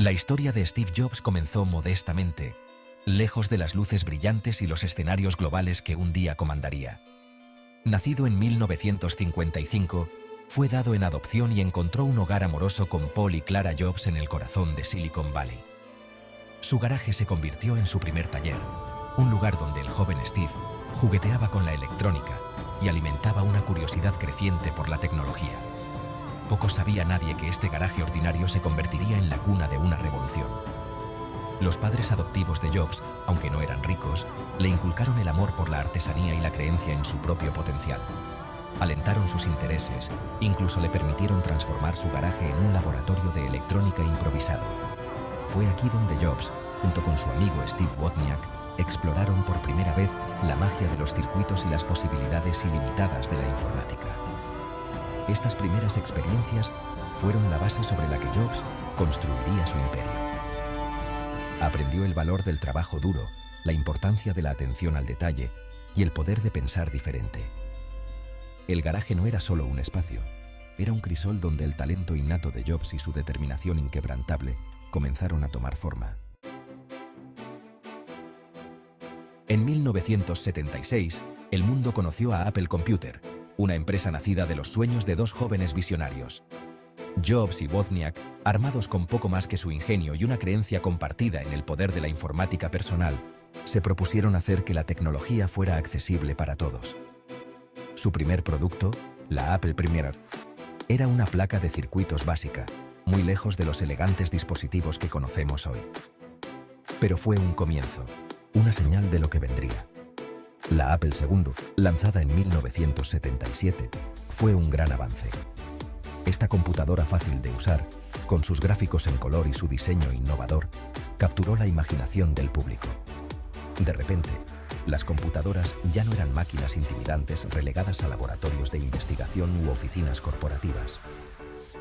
La historia de Steve Jobs comenzó modestamente, lejos de las luces brillantes y los escenarios globales que un día comandaría. Nacido en 1955, fue dado en adopción y encontró un hogar amoroso con Paul y Clara Jobs en el corazón de Silicon Valley. Su garaje se convirtió en su primer taller, un lugar donde el joven Steve jugueteaba con la electrónica y alimentaba una curiosidad creciente por la tecnología. Poco sabía nadie que este garaje ordinario se convertiría en la cuna de una revolución. Los padres adoptivos de Jobs, aunque no eran ricos, le inculcaron el amor por la artesanía y la creencia en su propio potencial. Alentaron sus intereses, incluso le permitieron transformar su garaje en un laboratorio de electrónica improvisado. Fue aquí donde Jobs, junto con su amigo Steve Wozniak, exploraron por primera vez la magia de los circuitos y las posibilidades ilimitadas de la informática. Estas primeras experiencias fueron la base sobre la que Jobs construiría su imperio. Aprendió el valor del trabajo duro, la importancia de la atención al detalle y el poder de pensar diferente. El garaje no era solo un espacio, era un crisol donde el talento innato de Jobs y su determinación inquebrantable comenzaron a tomar forma. En 1976, el mundo conoció a Apple Computer, una empresa nacida de los sueños de dos jóvenes visionarios. Jobs y Wozniak, armados con poco más que su ingenio y una creencia compartida en el poder de la informática personal, se propusieron hacer que la tecnología fuera accesible para todos. Su primer producto, la Apple Premier, era una placa de circuitos básica, muy lejos de los elegantes dispositivos que conocemos hoy. Pero fue un comienzo, una señal de lo que vendría. La Apple II, lanzada en 1977, fue un gran avance. Esta computadora fácil de usar, con sus gráficos en color y su diseño innovador, capturó la imaginación del público. De repente, las computadoras ya no eran máquinas intimidantes relegadas a laboratorios de investigación u oficinas corporativas.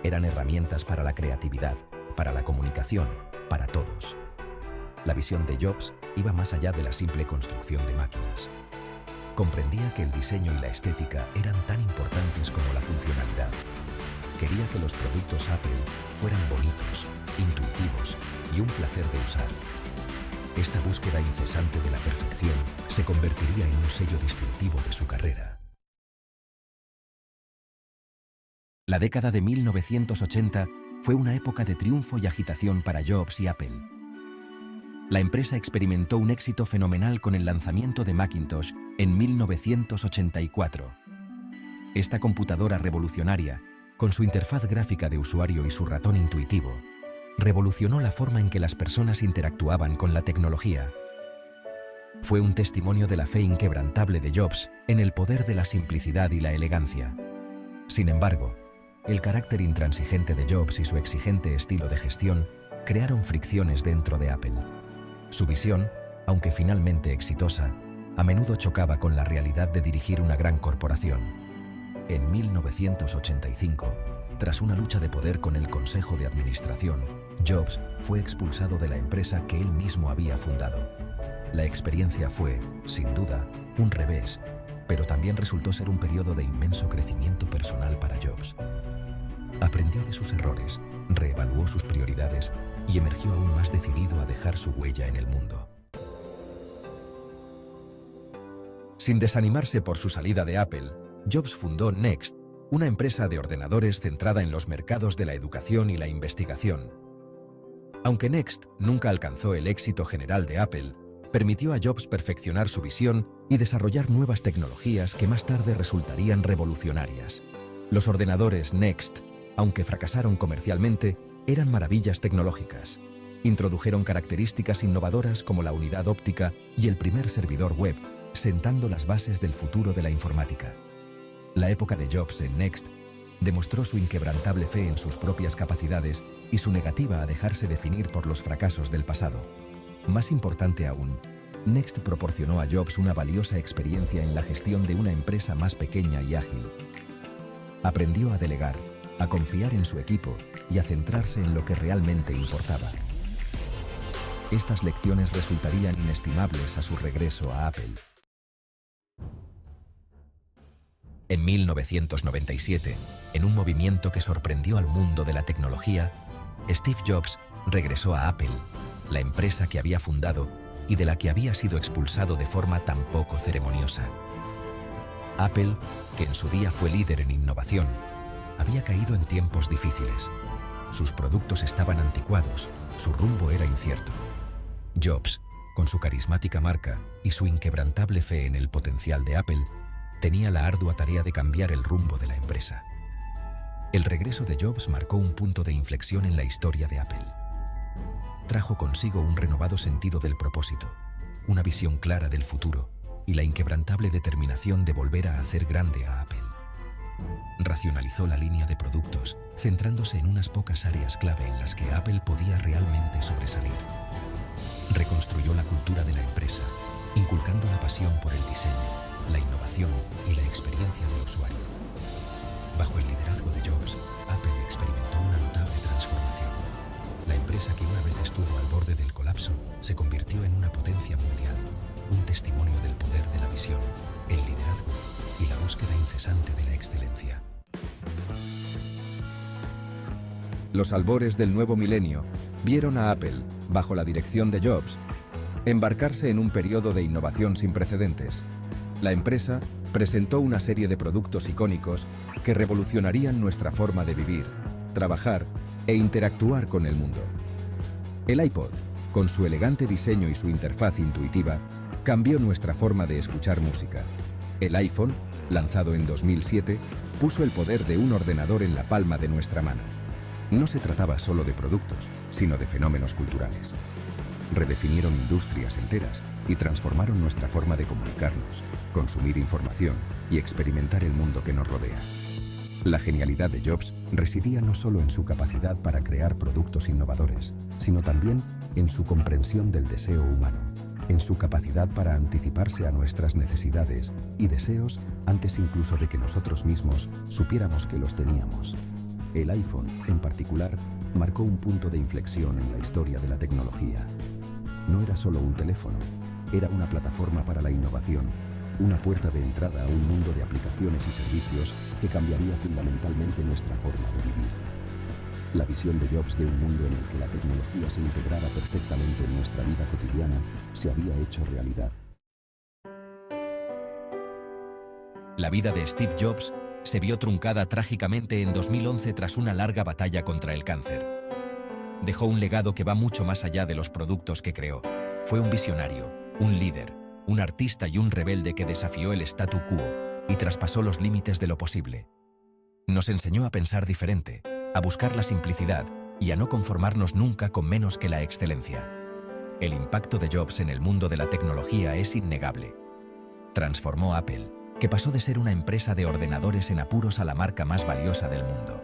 Eran herramientas para la creatividad, para la comunicación, para todos. La visión de Jobs iba más allá de la simple construcción de máquinas. Comprendía que el diseño y la estética eran tan importantes como la funcionalidad. Quería que los productos Apple fueran bonitos, intuitivos y un placer de usar. Esta búsqueda incesante de la perfección se convertiría en un sello distintivo de su carrera. La década de 1980 fue una época de triunfo y agitación para Jobs y Apple. La empresa experimentó un éxito fenomenal con el lanzamiento de Macintosh en 1984. Esta computadora revolucionaria, con su interfaz gráfica de usuario y su ratón intuitivo, revolucionó la forma en que las personas interactuaban con la tecnología. Fue un testimonio de la fe inquebrantable de Jobs en el poder de la simplicidad y la elegancia. Sin embargo, el carácter intransigente de Jobs y su exigente estilo de gestión crearon fricciones dentro de Apple. Su visión, aunque finalmente exitosa, a menudo chocaba con la realidad de dirigir una gran corporación. En 1985, tras una lucha de poder con el Consejo de Administración, Jobs fue expulsado de la empresa que él mismo había fundado. La experiencia fue, sin duda, un revés, pero también resultó ser un periodo de inmenso crecimiento personal para Jobs. Aprendió de sus errores, reevaluó sus prioridades y emergió aún más decidido a dejar su huella en el mundo. Sin desanimarse por su salida de Apple, Jobs fundó Next, una empresa de ordenadores centrada en los mercados de la educación y la investigación. Aunque Next nunca alcanzó el éxito general de Apple, permitió a Jobs perfeccionar su visión y desarrollar nuevas tecnologías que más tarde resultarían revolucionarias. Los ordenadores Next, aunque fracasaron comercialmente, eran maravillas tecnológicas. Introdujeron características innovadoras como la unidad óptica y el primer servidor web, sentando las bases del futuro de la informática. La época de Jobs en Next demostró su inquebrantable fe en sus propias capacidades y su negativa a dejarse definir por los fracasos del pasado. Más importante aún, Next proporcionó a Jobs una valiosa experiencia en la gestión de una empresa más pequeña y ágil. Aprendió a delegar, a confiar en su equipo y a centrarse en lo que realmente importaba. Estas lecciones resultarían inestimables a su regreso a Apple. En 1997, en un movimiento que sorprendió al mundo de la tecnología, Steve Jobs regresó a Apple, la empresa que había fundado y de la que había sido expulsado de forma tan poco ceremoniosa. Apple, que en su día fue líder en innovación, había caído en tiempos difíciles. Sus productos estaban anticuados, su rumbo era incierto. Jobs, con su carismática marca y su inquebrantable fe en el potencial de Apple, tenía la ardua tarea de cambiar el rumbo de la empresa. El regreso de Jobs marcó un punto de inflexión en la historia de Apple. Trajo consigo un renovado sentido del propósito, una visión clara del futuro y la inquebrantable determinación de volver a hacer grande a Apple. Racionalizó la línea de productos, centrándose en unas pocas áreas clave en las que Apple podía realmente sobresalir. Reconstruyó la cultura de la empresa, inculcando la pasión por el diseño, la innovación y la experiencia del usuario. Bajo el liderazgo de Jobs, Apple experimentó una notable transformación. La empresa que una vez estuvo al borde del colapso se convirtió en una potencia mundial, un testimonio del poder de la visión, el liderazgo y la búsqueda incesante de la excelencia. Los albores del nuevo milenio vieron a Apple, bajo la dirección de Jobs, embarcarse en un periodo de innovación sin precedentes. La empresa presentó una serie de productos icónicos que revolucionarían nuestra forma de vivir, trabajar e interactuar con el mundo. El iPod, con su elegante diseño y su interfaz intuitiva, cambió nuestra forma de escuchar música. El iPhone, lanzado en 2007, puso el poder de un ordenador en la palma de nuestra mano. No se trataba solo de productos, sino de fenómenos culturales. Redefinieron industrias enteras y transformaron nuestra forma de comunicarnos, consumir información y experimentar el mundo que nos rodea. La genialidad de Jobs residía no solo en su capacidad para crear productos innovadores, sino también en su comprensión del deseo humano, en su capacidad para anticiparse a nuestras necesidades y deseos antes incluso de que nosotros mismos supiéramos que los teníamos. El iPhone, en particular, marcó un punto de inflexión en la historia de la tecnología. No era solo un teléfono, era una plataforma para la innovación, una puerta de entrada a un mundo de aplicaciones y servicios que cambiaría fundamentalmente nuestra forma de vivir. La visión de Jobs de un mundo en el que la tecnología se integrara perfectamente en nuestra vida cotidiana se había hecho realidad. La vida de Steve Jobs se vio truncada trágicamente en 2011 tras una larga batalla contra el cáncer. Dejó un legado que va mucho más allá de los productos que creó. Fue un visionario, un líder, un artista y un rebelde que desafió el statu quo y traspasó los límites de lo posible. Nos enseñó a pensar diferente, a buscar la simplicidad y a no conformarnos nunca con menos que la excelencia. El impacto de Jobs en el mundo de la tecnología es innegable. Transformó Apple, que pasó de ser una empresa de ordenadores en apuros a la marca más valiosa del mundo.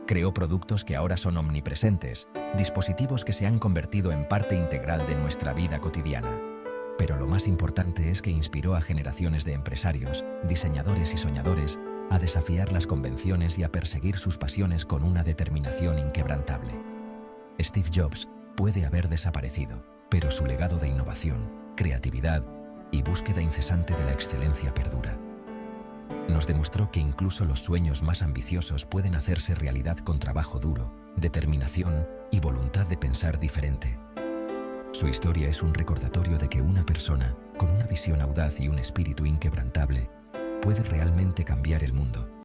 Creó productos que ahora son omnipresentes, dispositivos que se han convertido en parte integral de nuestra vida cotidiana. Pero lo más importante es que inspiró a generaciones de empresarios, diseñadores y soñadores a desafiar las convenciones y a perseguir sus pasiones con una determinación inquebrantable. Steve Jobs puede haber desaparecido, pero su legado de innovación, creatividad y búsqueda incesante de la excelencia perdura. Nos demostró que incluso los sueños más ambiciosos pueden hacerse realidad con trabajo duro, determinación y voluntad de pensar diferente. Su historia es un recordatorio de que una persona, con una visión audaz y un espíritu inquebrantable, puede realmente cambiar el mundo.